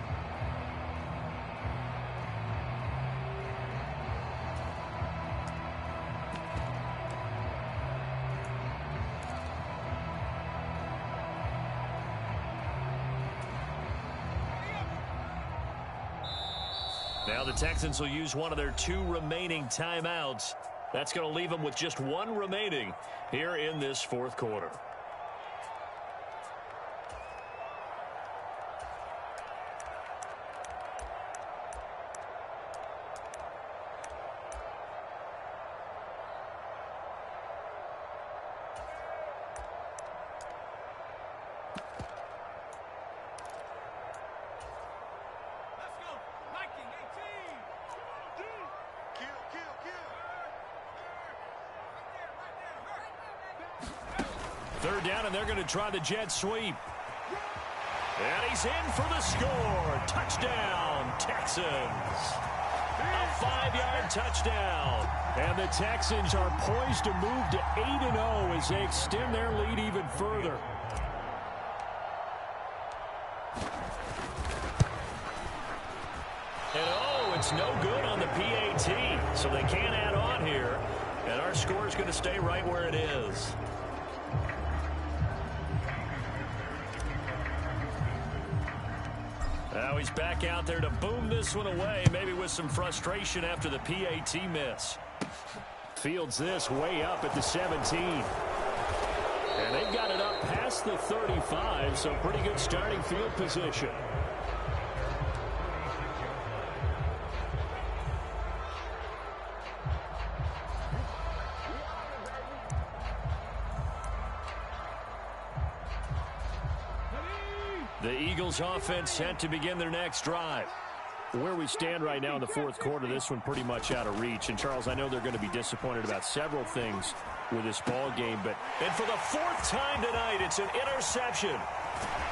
Now the Texans will use one of their 2 remaining timeouts. That's going to leave them with just 1 remaining here in this 4th quarter. Third down, and they're going to try the jet sweep. And he's in for the score. Touchdown, Texans. A 5-yard touchdown. And the Texans are poised to move to 8-0 as they extend their lead even further. And it's no good on the PAT. So they can't add on here. And our score is going to stay right where it is. Now he's back out there to boom this one away, maybe with some frustration after the PAT miss. Fields this way up at the 17. And they've got it up past the 35, so pretty good starting field position. The Eagles offense set to begin their next drive. Where we stand right now in the 4th quarter, this one pretty much out of reach. And, Charles, I know they're going to be disappointed about several things with this ball game. And for the 4th time tonight, it's an interception.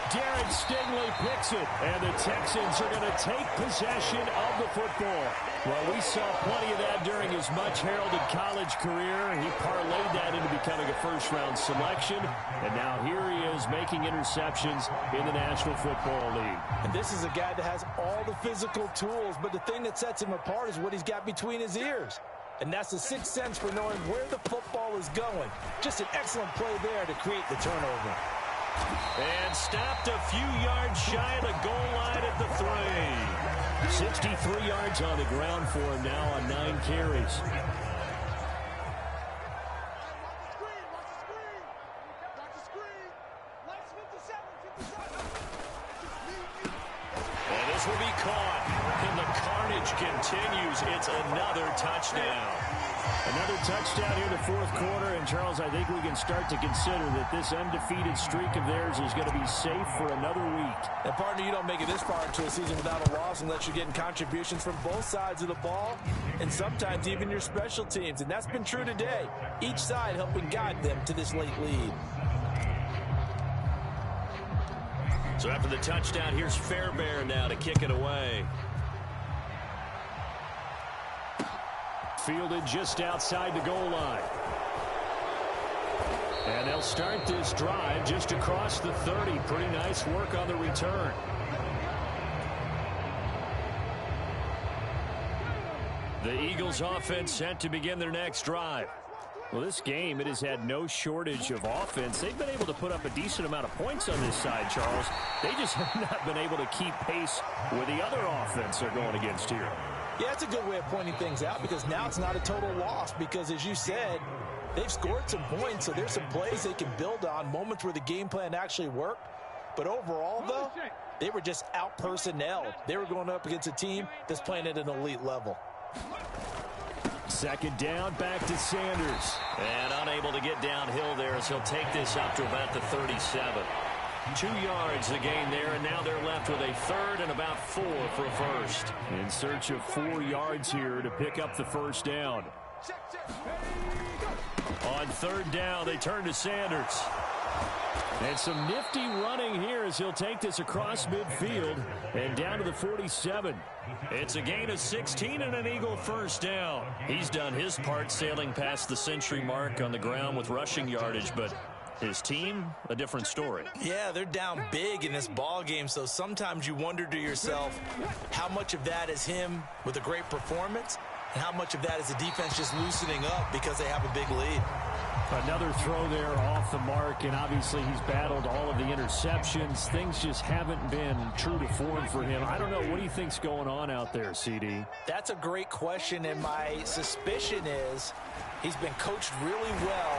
Darren Stingley picks it, and the Texans are going to take possession of the football. Well, we saw plenty of that during his much-heralded college career. He parlayed that into becoming a first-round selection, and now here he is making interceptions in the National Football League. And this is a guy that has all the physical tools, but the thing that sets him apart is what he's got between his ears. And that's the sixth sense for knowing where the football is going. Just an excellent play there to create the turnover. And stopped a few yards shy of the goal line at the 3. 63 yards on the ground for him now on 9 carries. And this will be caught. And the carnage continues. It's another touchdown. Another touchdown here in the 4th quarter. And, Charles, I think we can start to consider that this undefeated streak of theirs is going to be safe for another week. And, partner, you don't make it this far into a season without a loss unless you're getting contributions from both sides of the ball and sometimes even your special teams. And that's been true today. Each side helping guide them to this late lead. So after the touchdown, here's Fairbairn now to kick it away. Fielded just outside the goal line. And they'll start this drive just across the 30. Pretty nice work on the return. The Eagles offense set to begin their next drive. Well, this game, it has had no shortage of offense. They've been able to put up a decent amount of points on this side, Charles. They just have not been able to keep pace with the other offense they're going against here. Yeah, it's a good way of pointing things out because now it's not a total loss because, as you said, they've scored some points, so there's some plays they can build on, moments where the game plan actually worked. But overall, though, they were just out-personnelled. They were going up against a team that's playing at an elite level. Second down, back to Sanders. And unable to get downhill there as he'll take this up to about the 37. 2 yards the gain there, and now they're left with a third and about 4 for a first. In search of 4 yards here to pick up the first down. On third down, they turn to Sanders. And some nifty running here as he'll take this across midfield and down to the 47. It's a gain of 16 and an Eagle first down. He's done his part sailing past the century mark on the ground with rushing yardage, but his team, a different story. Yeah, they're down big in this ball game, so sometimes you wonder to yourself how much of that is him with a great performance and how much of that is the defense just loosening up because they have a big lead. Another throw there off the mark, and obviously he's battled all of the interceptions. Things just haven't been true to form for him. I don't know. What do you think's going on out there, CD? That's a great question, and my suspicion is he's been coached really well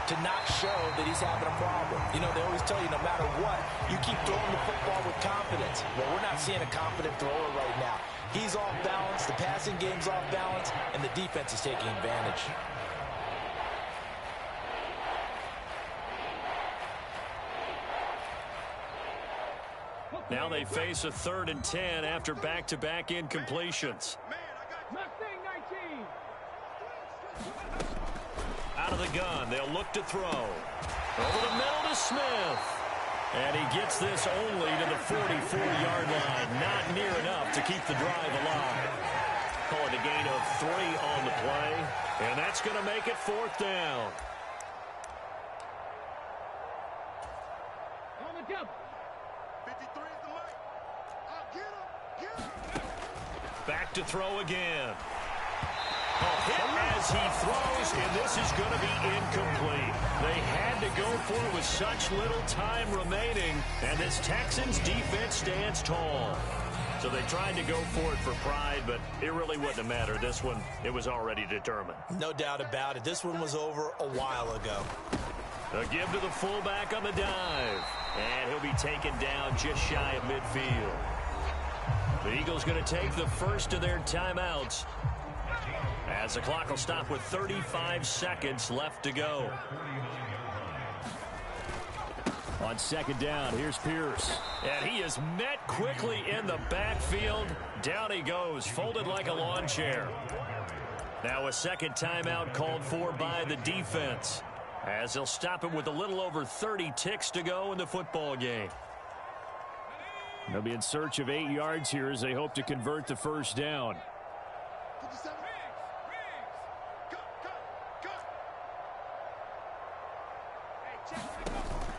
to not show that he's having a problem. You know, they always tell you no matter what, you keep throwing the football with confidence. Well, we're not seeing a confident thrower right now. He's off balance, the passing game's off balance, and the defense is taking advantage. Now they face a 3rd and 10 after back-to-back incompletions. Out of the gun, they'll look to throw. Over the middle to Smith. And he gets this only to the 44-yard line. Not near enough to keep the drive alive. Call it a gain of 3 on the play. And that's going to make it 4th down. On the jump. 53 is the mic. Get him. Back to throw again. Hit as he throws, and this is going to be incomplete. They had to go for it with such little time remaining, and this Texans defense stands tall. So they tried to go for it for pride, but it really wouldn't have mattered. This one, it was already determined. No doubt about it. This one was over a while ago. A give to the fullback on the dive, and he'll be taken down just shy of midfield. The Eagles going to take the first of their timeouts, as the clock will stop with 35 seconds left to go. On second down, here's Pierce. And he is met quickly in the backfield. Down he goes, folded like a lawn chair. Now a second timeout called for by the defense, as they'll stop him with a little over 30 ticks to go in the football game. They'll be in search of 8 yards here as they hope to convert the first down.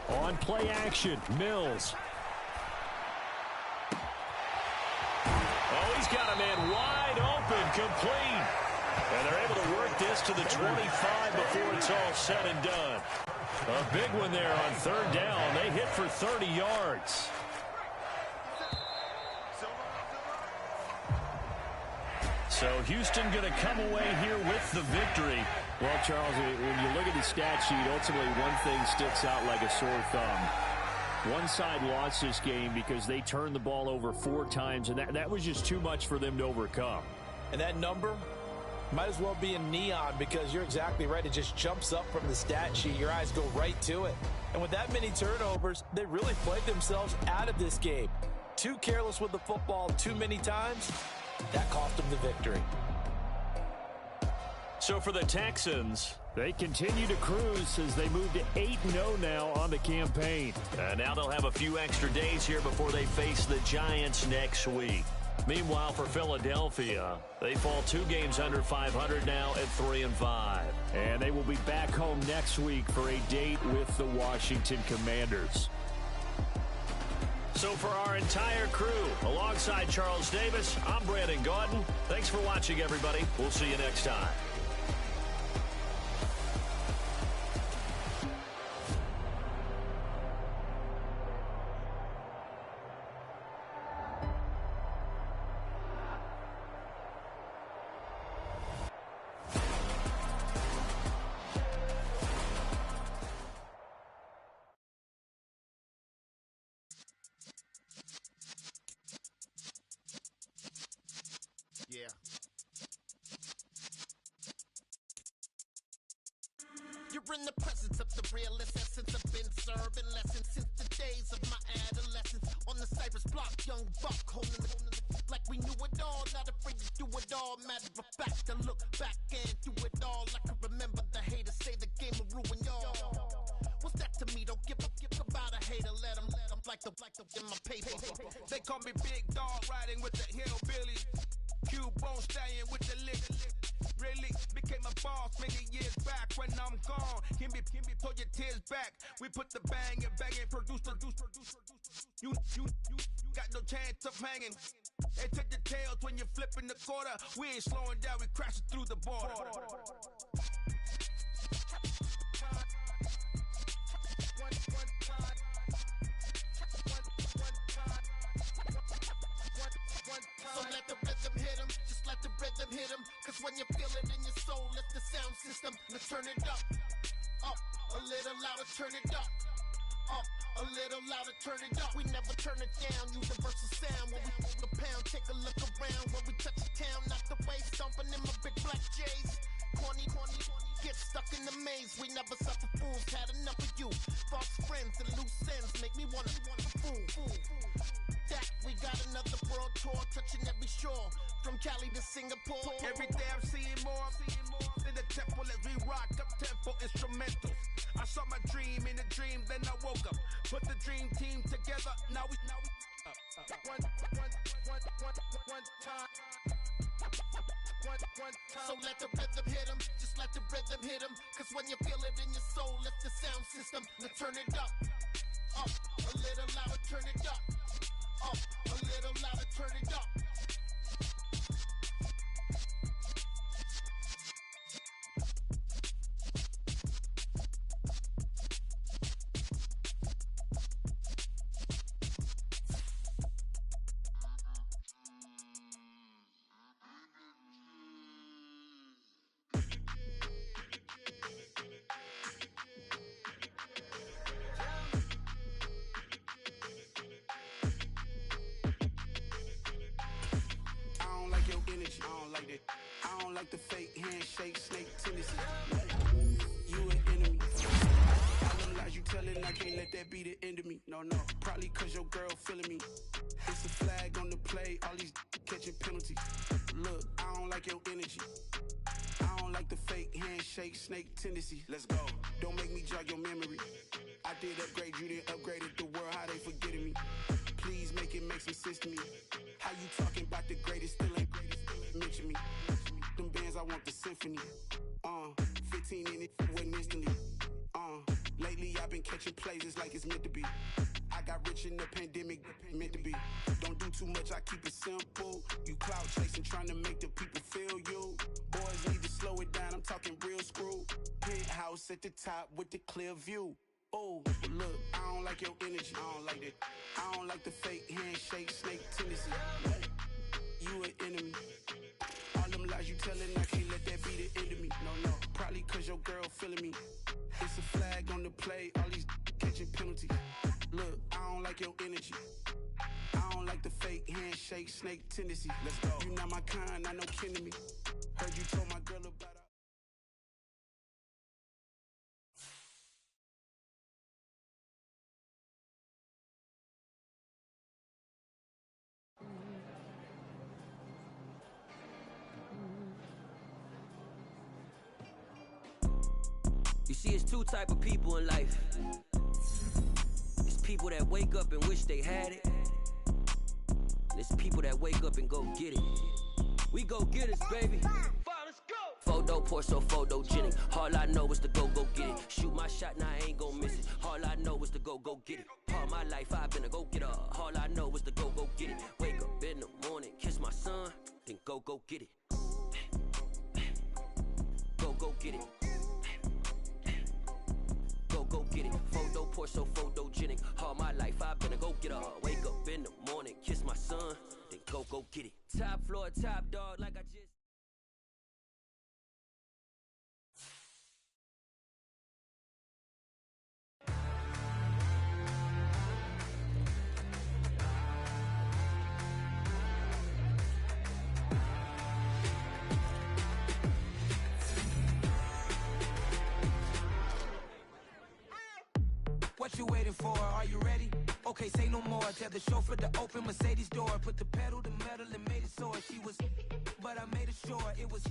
On play action, Mills. Oh, he's got a man wide open, complete. And they're able to work this to the 25 before it's all said and done. A big one there on third down. They hit for 30 yards. So Houston going to come away here with the victory. Well, Charles, when you look at the stat sheet, ultimately one thing sticks out like a sore thumb. One side lost this game because they turned the ball over 4 times, and that was just too much for them to overcome. And that number might as well be in neon, because you're exactly right. It just jumps up from the stat sheet. Your eyes go right to it. And with that many turnovers, they really played themselves out of this game. Too careless with the football too many times. That cost them the victory. So for the Texans, they continue to cruise as they move to 8-0 now on the campaign. Now they'll have a few extra days here before they face the Giants next week. Meanwhile, for Philadelphia, they fall 2 games under 500 now at 3-5. And they will be back home next week for a date with the Washington Commanders. So for our entire crew, alongside Charles Davis, I'm Brandon Gaudin. Thanks for watching, everybody. We'll see you next time. Yeah. in the presence of the realest essence. I've been serving lessons since the days of my adolescence. On the Cypress block, young buck holding the like we knew it all, not afraid to do it all. Matter of fact, to look back and do it all. I can remember the haters say the game will ruin y'all. What's that to me? Don't give about a hater. Let them like the in my paper. They call me Big Dog, riding with the hillbillies. Q-Bone staying with the lick. Really became a boss many years back. When I'm gone, Kimby, pull your tears back. We put the bang and produce. You got no chance of hanging. They take the tails when you're flipping the quarter. We ain't slowing down, we crashing through the border. So let the rhythm hit him, just let the rhythm hit him. Cause when you feel it in your soul, lift the sound system. Now turn it up, a little louder, turn it up. A little louder, turn it up. We never turn it down, universal sound. When we move the pound, take a look around. When we touch the town, not the way, stomping in my big black J's. Corny, get stuck in the maze. We never suffer fools, had enough of you. False friends and loose ends make me wanna fool. That we got another world tour, touching every shore, from Cali to Singapore. Every day I'm seeing more in the temple as we rock up tempo instrumentals. I saw my dream in a dream, then I woke up. Put the dream team together, now we one time. So let the rhythm hit him, just let the rhythm hit him. Cause when you feel it in your soul, lift the sound system. Now turn it up, a little louder, turn it up, a little louder, turn it up. I don't like the fake handshake, snake tendency. You an enemy. All them lies you telling, I can't let that be the end of me. No, probably cause your girl feeling me. It's a flag on the play, all these catching penalties. Look, I don't like your energy. I don't like the fake handshake, snake tendency. Let's go. Don't make me jog your memory. I did upgrade, you didn't upgrade it. The world, how they forgetting me. Please make it make some sense to me. How you talking about the greatest, still ain't greatest, mention me. Them bands, I want the symphony. 15 in it, wasn't instantly. Lately I've been catching plays, it's like it's meant to be. I got rich in the pandemic, meant to be. Don't do too much, I keep it simple. You clout chasing, trying to make the people feel you. Boys need to slow it down, I'm talking real screw. Penthouse at the top with the clear view. Oh, look, I don't like your energy. I don't like that. I don't like the fake handshake, snake tendency. You an enemy. All them lies you telling, I can't let that be the end of me. No, probably cause your girl feeling me. It's a flag on the play, all these catching penalties. Look, I don't like your energy. I don't like the fake handshake, snake tendency. Let's go. You not my kind, I know kin to me. Heard you told my girl about her. You see, it's two type of people in life. It's people that wake up and wish they had it. And it's people that wake up and go get it. We go get it, baby. Let's go. Photo poor, so photogenic. All I know is to go get it. Shoot my shot, now I ain't gon' miss it. All I know is to go get it. All my life I've been a go-getter. All I know is to go get it. Wake up in the morning, kiss my son, then go get it. Go get it. Go get it. Photo poor, so photogenic. All my life I've been a go-getter. Wake up in the morning, kiss my son, then go get it. Top floor, top dog, like I just... waiting for? Are you ready? Okay, say no more. Tell the chauffeur to open Mercedes door. Put the pedal to metal and made it soar. She was, but I made it sure it was.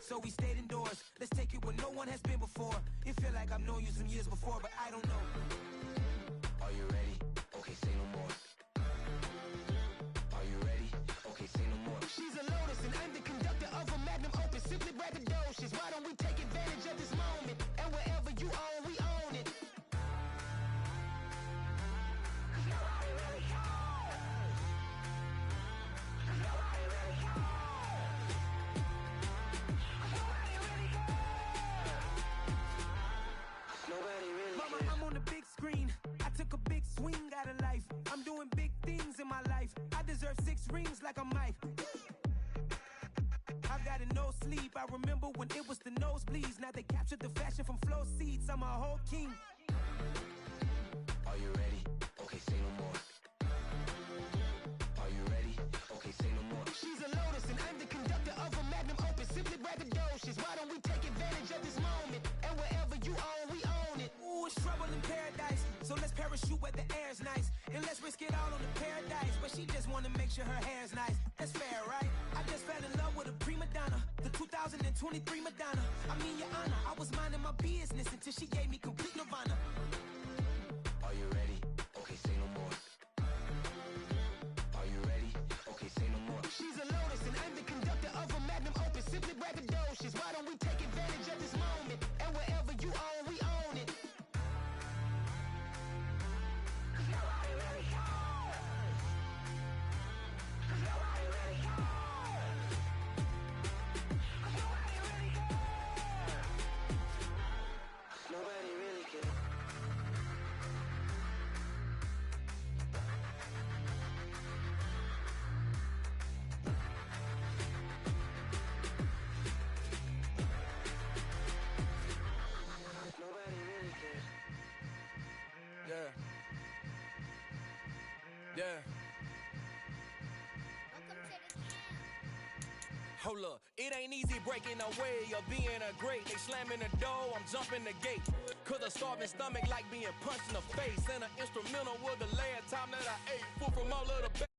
So we stayed indoors. Let's take it where no one has been before. It feel like I've known you some years before, but I don't know. Are you ready? Okay, say no more. Are you ready? Okay, say no more. She's a Lotus and I'm the conductor of a magnum opus. Simply braggadocious. Why don't we take advantage of this moment? And wherever you own, we own it. Mama, I'm on the big screen. I took a big swing out of life. I'm doing big things in my life. I deserve 6 rings like I'm Mike. I've got no sleep. I remember when it was the nosebleeds. Now they captured the fashion from flow seats. I'm a whole king. Are you ready? Okay, say no more. Are you ready? Okay, say no more. She's a Lotus and I'm the conductor of a magnum opus. Simply braggadocious. Why don't we take advantage of this moment? And wherever you own, we own it. Ooh, it's trouble in paradise. So let's parachute where the air's nice. And let's risk it all on the paradise. But she just wanna make sure her hair's nice. That's fair, right? I just fell in love with a prima donna. The 2023 Madonna. I mean, your honor, I was minding my business until she gave me complete nirvana. Are you ready? Okay, say no more. Are you ready? Okay, say no more. She's a Lotus and I'm the conductor of a magnum opus. Simply braggadocious. Why don't we take advantage of this moment? And wherever you own, we own it. Nobody really cares. Nobody really cares. Yeah. Yeah. Hold up, it ain't easy breaking away or being a great. They slamming the door, I'm jumping the gate. Cause a starving stomach like being punched in the face. And an instrumental was the last time that I ate. Food from all of the